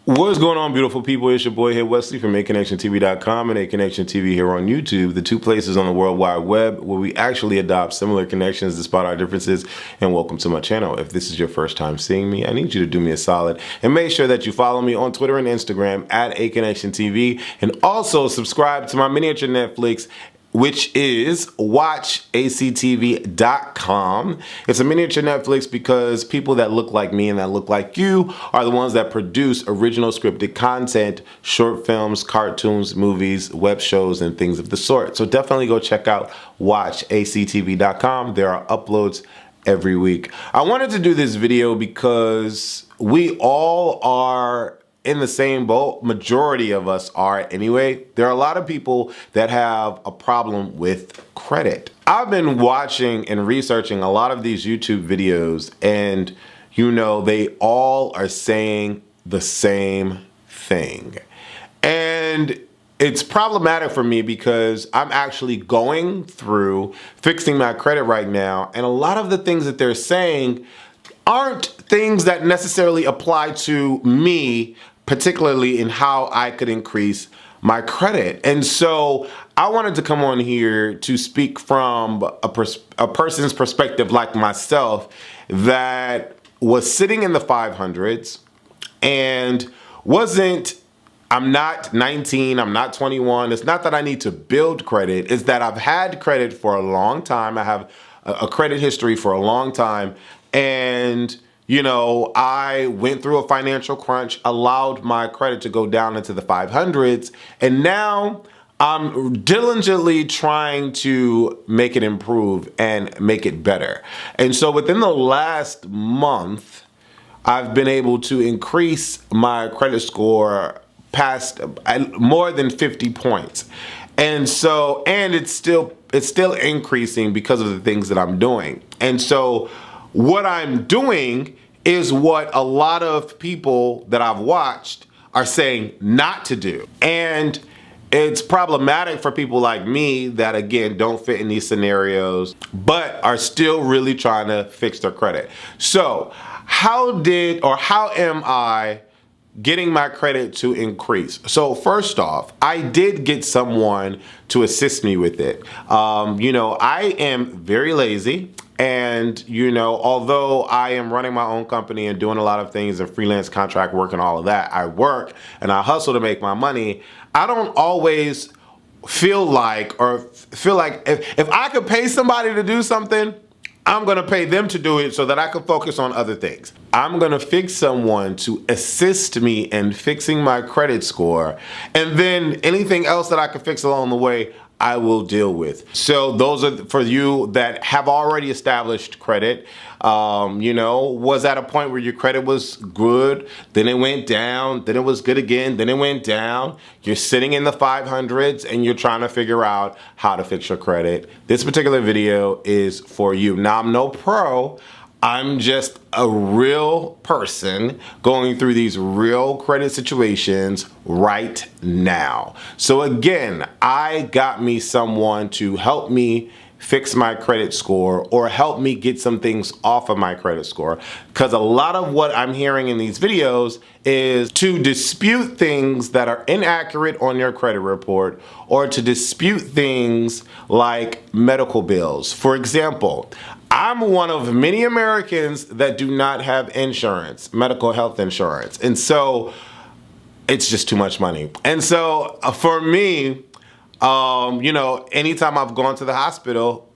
What's going on, beautiful people? It's your boy here, Wesley from AConnectionTV.com and AConnection TV here on YouTube, the two places on the World Wide Web where we actually adopt similar connections despite our differences. And welcome to my channel. If this is your first time seeing me, I need you to do me a solid and make sure that you follow me on Twitter and Instagram at AConnectionTV, and also subscribe to my miniature Netflix, which is watchactv.com. It's a miniature Netflix because people that look like me and that look like you are the ones that produce original scripted content, short films, cartoons, movies, web shows, and things of the sort. So definitely go check out watchactv.com. There are uploads every week. I wanted to do this video because we all are in the same boat. Majority of us are anyway. There are a lot of people that have a problem with credit. I've been watching and researching a lot of these YouTube videos, and they all are saying the same thing. And it's problematic for me because I'm actually going through fixing my credit right now, and a lot of the things that they're saying aren't things that necessarily apply to me, particularly in how I could increase my credit. And so I wanted to come on here to speak from a person's perspective like myself that was sitting in the 500s and I'm not 19, I'm not 21. It's not that I need to build credit, it's that I've had credit for a long time. I have a credit history for a long time. And I went through a financial crunch, allowed my credit to go down into the 500s, and now I'm diligently trying to make it improve and make it better. And so within the last month, I've been able to increase my credit score past more than 50 points. And it's still increasing because of the things that I'm doing. And so what I'm doing is what a lot of people that I've watched are saying not to do. And it's problematic for people like me that, again, don't fit in these scenarios, but are still really trying to fix their credit. So how am I getting my credit to increase? So first off, I did get someone to assist me with it. I am very lazy. And, although I am running my own company and doing a lot of things and freelance contract work and all of that, I work and I hustle to make my money. I don't always feel like if I could pay somebody to do something, I'm going to pay them to do it so that I can focus on other things. I'm going to fix someone to assist me in fixing my credit score. And then anything else that I can fix along the way, I will deal with. So those are for you that have already established credit. Was at a point where your credit was good, then it went down, then it was good again, then it went down. You're sitting in the 500s and you're trying to figure out how to fix your credit. This particular video is for you. Now, I'm no pro. I'm just a real person going through these real credit situations right now. So again, I got me someone to help me fix my credit score or help me get some things off of my credit score. Because a lot of what I'm hearing in these videos is to dispute things that are inaccurate on your credit report, or to dispute things like medical bills. For example, I'm one of many Americans that do not have insurance, medical health insurance. And so it's just too much money. And so for me, anytime I've gone to the hospital,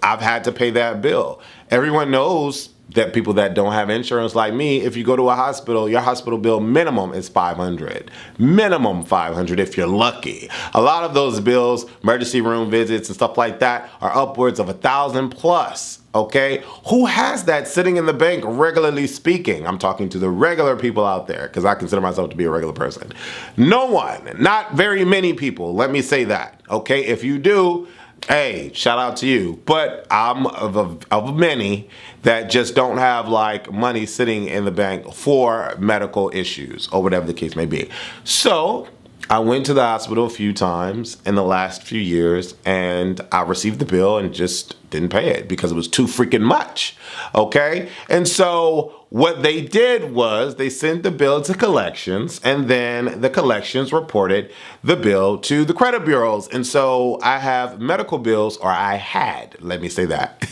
I've had to pay that bill. Everyone knows that people that don't have insurance like me, if you go to a hospital, your hospital bill minimum is $500. Minimum $500 if you're lucky. A lot of those bills, emergency room visits and stuff like that, are upwards of $1,000 plus. Okay? Who has that sitting in the bank, regularly speaking? I'm talking to the regular people out there because I consider myself to be a regular person. No one, not very many people, let me say that. Okay? If you do, hey, shout out to you. But I'm of many that just don't have money sitting in the bank for medical issues or whatever the case may be. So I went to the hospital a few times in the last few years, and I received the bill and just didn't pay it because it was too freaking much. Okay? And so what they did was they sent the bill to collections, and then the collections reported the bill to the credit bureaus. And so I have medical bills, or I had, let me say that.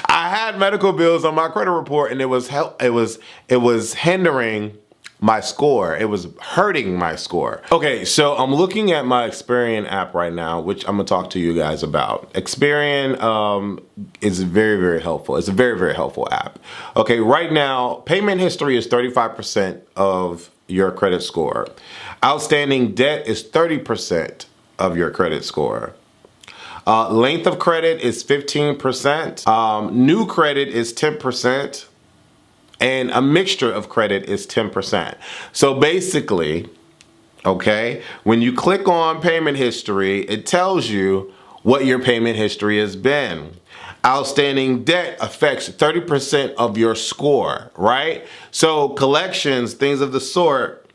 I had medical bills on my credit report, and it was hindering my score. It was hurting my score. Okay, so I'm looking at my Experian app right now, which I'm gonna talk to you guys about. Experian is very, very helpful. It's a very, very helpful app. Okay, right now, payment history is 35% of your credit score. Outstanding debt is 30% of your credit score. Length of credit is 15%. New credit is 10%. And a mixture of credit is 10%. So basically, okay, when you click on payment history, it tells you what your payment history has been. Outstanding debt affects 30% of your score, right? So collections, things of the sort,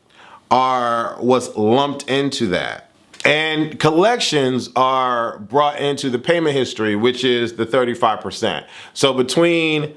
was lumped into that. And collections are brought into the payment history, which is the 35%. So between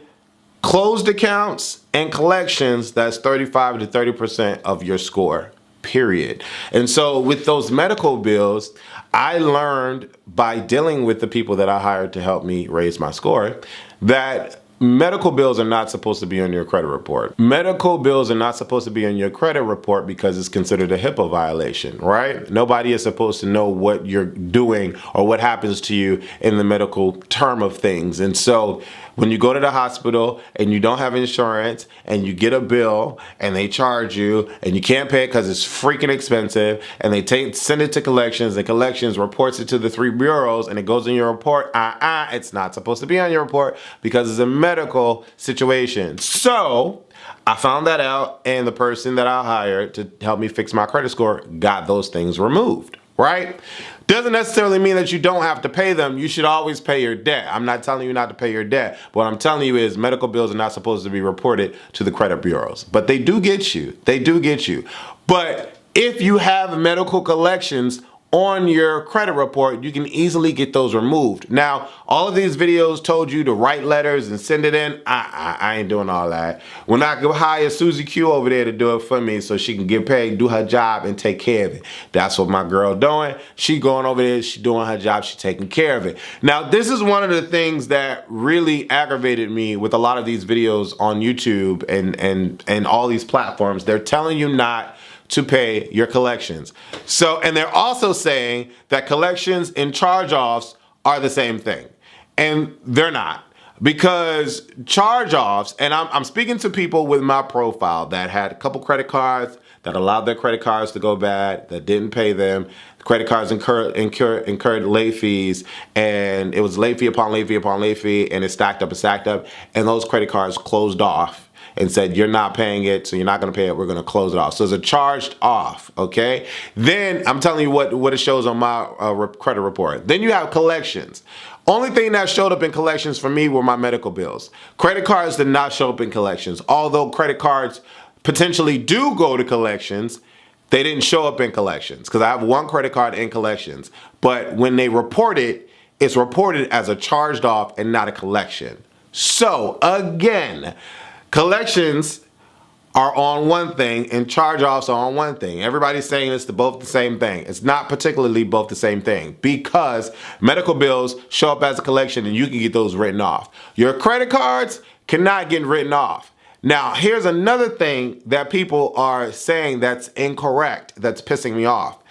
closed accounts and collections, that's 35 to 30% of your score, period. And so with those medical bills, I learned by dealing with the people that I hired to help me raise my score that medical bills are not supposed to be on your credit report. Medical bills are not supposed to be on your credit report because it's considered a HIPAA violation, right? Nobody is supposed to know what you're doing or what happens to you in the medical term of things. And so when you go to the hospital and you don't have insurance and you get a bill and they charge you and you can't pay it because it's freaking expensive, and they send it to collections, and collections reports it to the 3 bureaus, and it goes in your report, it's not supposed to be on your report because it's a medical situation. So I found that out, and the person that I hired to help me fix my credit score got those things removed, right? Doesn't necessarily mean that you don't have to pay them. You should always pay your debt. I'm not telling you not to pay your debt. What I'm telling you is medical bills are not supposed to be reported to the credit bureaus, but they do get you. They do get you. But if you have medical collections on your credit report, you can easily get those removed. Now, all of these videos told you to write letters and send it in. I ain't doing all that. When I go hire Susie Q over there to do it for me so she can get paid, do her job, and take care of it. That's what my girl doing. She going over there, she doing her job, she taking care of it. Now, this is one of the things that really aggravated me with a lot of these videos on YouTube and all these platforms. They're telling you not to pay your collections. So, and they're also saying that collections and charge-offs are the same thing. And they're not. Because charge-offs, and I'm speaking to people with my profile that had a couple credit cards, that allowed their credit cards to go bad, that didn't pay them. The credit cards incurred late fees, and it was late fee upon late fee upon late fee, and it stacked up and stacked up, and those credit cards closed off and said, you're not paying it, so you're not gonna pay it, we're gonna close it off. So it's a charged off, okay? Then, I'm telling you what it shows on my credit report. Then you have collections. Only thing that showed up in collections for me were my medical bills. Credit cards did not show up in collections. Although credit cards potentially do go to collections, they didn't show up in collections, because I have one credit card in collections. But when they report it, it's reported as a charged off and not a collection. So, again, collections are on one thing and charge-offs are on one thing. Everybody's saying it's both the same thing. It's not particularly both the same thing, because medical bills show up as a collection and you can get those written off. Your credit cards cannot get written off. Now, here's another thing that people are saying that's incorrect, that's pissing me off.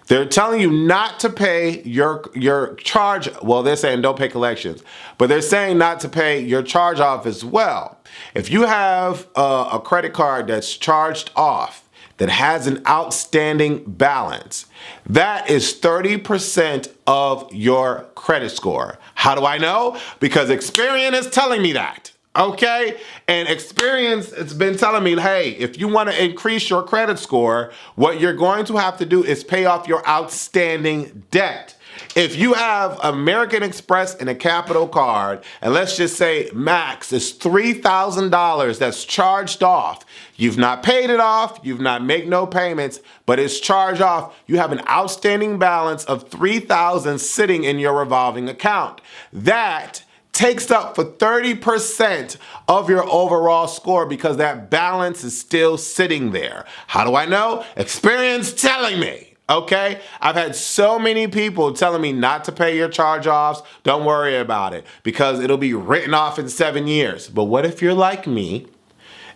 They're telling you not to pay your charge. Well, they're saying don't pay collections, but they're saying not to pay your charge off as well. If you have a credit card that's charged off that has an outstanding balance, that is 30% of your credit score. How do I know? Because Experian is telling me that. Okay? And Experian, it's been telling me, hey, if you want to increase your credit score, what you're going to have to do is pay off your outstanding debt. If you have American Express and a Capital card, and let's just say max is $3,000 that's charged off, you've not paid it off, you've not made no payments, but it's charged off, you have an outstanding balance of $3,000 sitting in your revolving account. That takes up for 30% of your overall score because that balance is still sitting there. How do I know? Experience telling me. Okay, I've had so many people telling me not to pay your charge-offs. Don't worry about it because it'll be written off in 7 years. But what if you're like me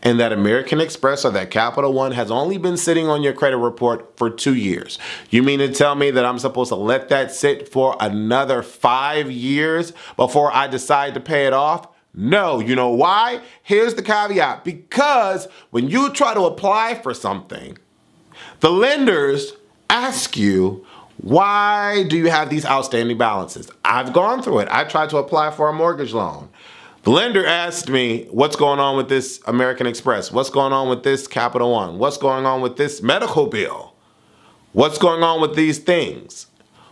and that American Express or that Capital One has only been sitting on your credit report for 2 years? You mean to tell me that I'm supposed to let that sit for another 5 years before I decide to pay it off? No, you know why? Here's the caveat. Because when you try to apply for something, the lenders ask you, why do you have these outstanding balances? I've gone through it. I tried to apply for a mortgage loan. The lender asked me, what's going on with this American Express? What's going on with this Capital One? What's going on with this medical bill? What's going on with these things?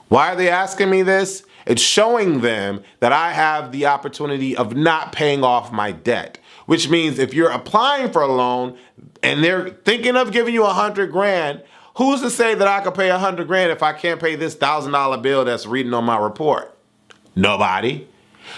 Why are they asking me this? It's showing them that I have the opportunity of not paying off my debt, which means if you're applying for a loan and they're thinking of giving you $100,000, who's to say that I could pay $100,000 if I can't pay this $1,000 bill that's reading on my report? Nobody.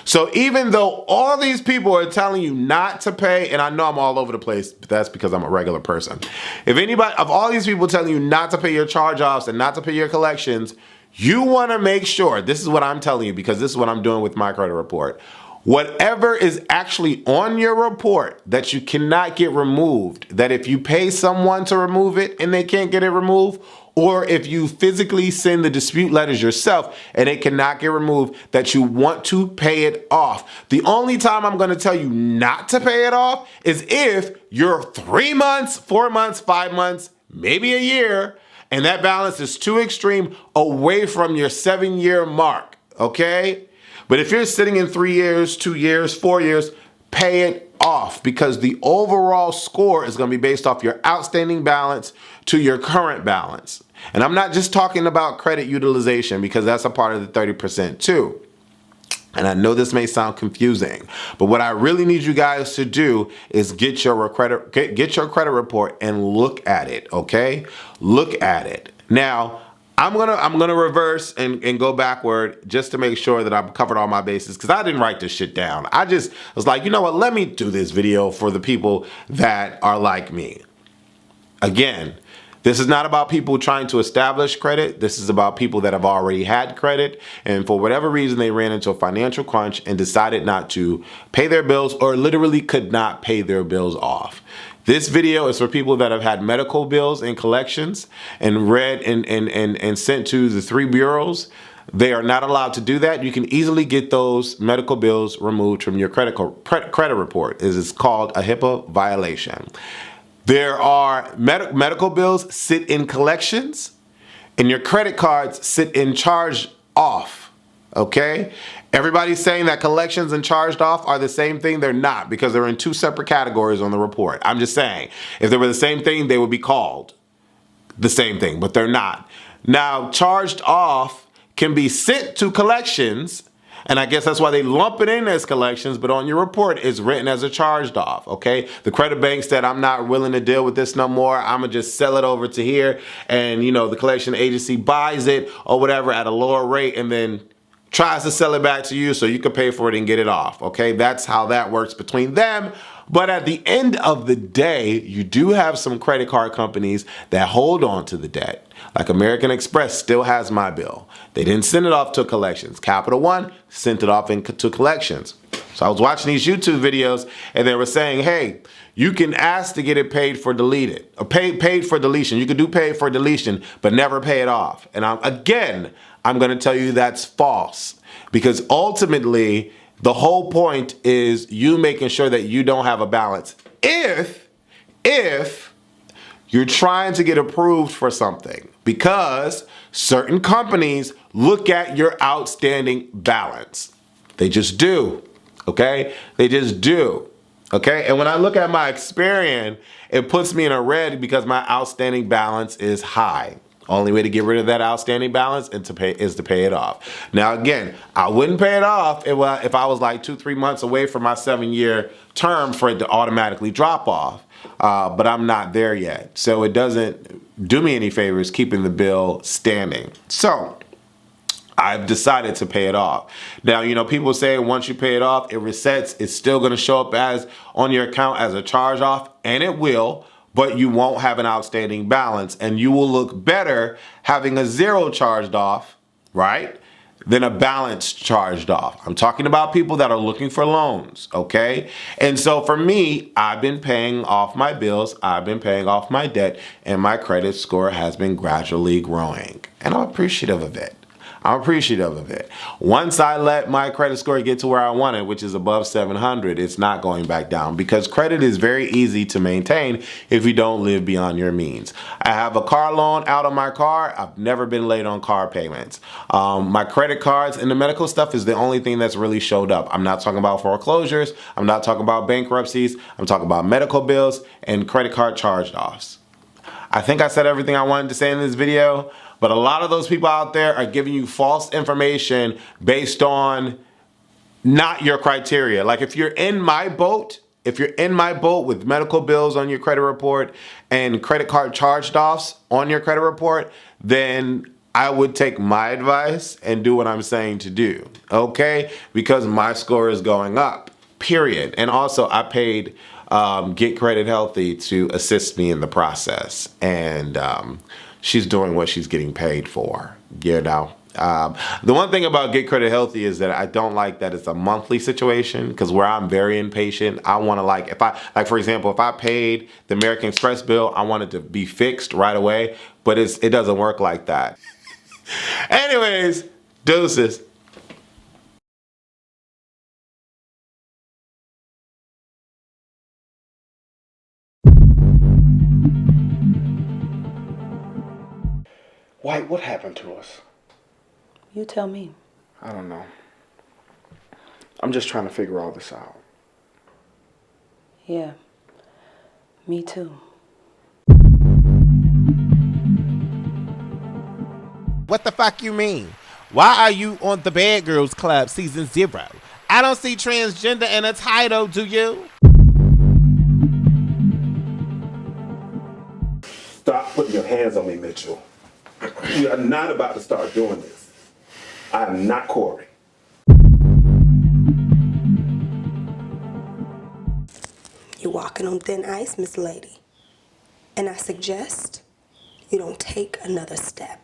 So even though all these people are telling you not to pay, and I know I'm all over the place, but that's because I'm a regular person. If anybody, of all these people telling you not to pay your charge-offs and not to pay your collections, you want to make sure, this is what I'm telling you because this is what I'm doing with my credit report. Whatever is actually on your report that you cannot get removed, that if you pay someone to remove it and they can't get it removed, or if you physically send the dispute letters yourself and it cannot get removed, that you want to pay it off. The only time I'm going to tell you not to pay it off is if you're 3 months, 4 months, 5 months, maybe a year, and that balance is too extreme away from your 7-year mark, okay? But if you're sitting in 3 years, 2 years, 4 years, pay it off because the overall score is going to be based off your outstanding balance to your current balance. And I'm not just talking about credit utilization because that's a part of the 30% too. And I know this may sound confusing, but what I really need you guys to do is get your credit report and look at it, okay? Look at it. Now, I'm gonna reverse and go backward just to make sure that I've covered all my bases because I didn't write this shit down. I just was like, you know what? Let me do this video for the people that are like me. Again, this is not about people trying to establish credit. This is about people that have already had credit and for whatever reason they ran into a financial crunch and decided not to pay their bills or literally could not pay their bills off. This video is for people that have had medical bills and collections and read and sent to the 3 bureaus. They are not allowed to do that. You can easily get those medical bills removed from your credit report. It is called a HIPAA violation. There are medical bills sit in collections and your credit cards sit in charge off, okay? Everybody's saying that collections and charged off are the same thing. They're not because they're in 2 separate categories on the report. I'm just saying, if they were the same thing, they would be called the same thing, but they're not. Now, charged off can be sent to collections, and I guess that's why they lump it in as collections, but on your report it's written as a charged off, okay? The credit bank said, I'm not willing to deal with this no more. I'm gonna just sell it over to here, and you know, the collection agency buys it or whatever at a lower rate and then tries to sell it back to you so you can pay for it and get it off, okay? That's how that works between them. But at the end of the day, you do have some credit card companies that hold on to the debt. Like American Express still has my bill. They didn't send it off to collections. Capital One sent it off to collections. So I was watching these YouTube videos and they were saying, hey, you can ask to get it paid for deleted, or paid for deletion. You can do paid for deletion, but never pay it off. And I'm gonna tell you that's false because ultimately, the whole point is you making sure that you don't have a balance. If you're trying to get approved for something, because certain companies look at your outstanding balance. They just do, okay? They just do, okay? And when I look at my Experian, it puts me in a red because my outstanding balance is high. Only way to get rid of that outstanding balance is to pay it off. Now, again, I wouldn't pay it off if I was like 2-3 months away from my 7-year term for it to automatically drop off. But I'm not there yet. So it doesn't do me any favors keeping the bill standing. So I've decided to pay it off. Now, people say once you pay it off, it resets. It's still going to show up as on your account as a charge off, and it will, but you won't have an outstanding balance, and you will look better having a zero charged off, right, than a balance charged off. I'm talking about people that are looking for loans, okay? And so for me, I've been paying off my bills, I've been paying off my debt, and my credit score has been gradually growing, and I'm appreciative of it. I'm appreciative of it. Once I let my credit score get to where I want it, which is above 700, it's not going back down, because credit is very easy to maintain if you don't live beyond your means. I have a car loan out on my car. I've never been late on car payments. My credit cards and the medical stuff is the only thing that's really showed up. I'm not talking about foreclosures. I'm not talking about bankruptcies. I'm talking about medical bills and credit card charged offs. I think I said everything I wanted to say in this video, but a lot of those people out there are giving you false information based on not your criteria. Like if you're in my boat, with medical bills on your credit report and credit card charged offs on your credit report, then I would take my advice and do what I'm saying to do, okay? Because my score is going up, period. And also I paid Get Credit Healthy to assist me in the process. And she's doing what she's getting paid for, The one thing about Get Credit Healthy is that I don't like that it's a monthly situation, because where I'm very impatient, I want to for example, if I paid the American Express bill, I want it to be fixed right away, but it doesn't work like that. Anyways, deuces. White, what happened to us? You tell me. I don't know. I'm just trying to figure all this out. Yeah, me too. What the fuck you mean? Why are you on the Bad Girls Club season 0? I don't see transgender in a title, do you? Stop putting your hands on me, Mitchell. You are not about to start doing this. I am not Corey. You're walking on thin ice, Miss Lady. And I suggest you don't take another step.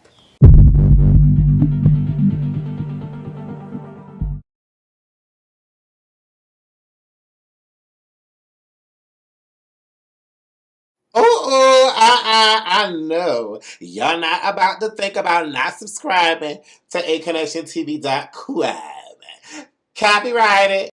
I know. You're not about to think about not subscribing to AConnectionTV.com. Copyrighted.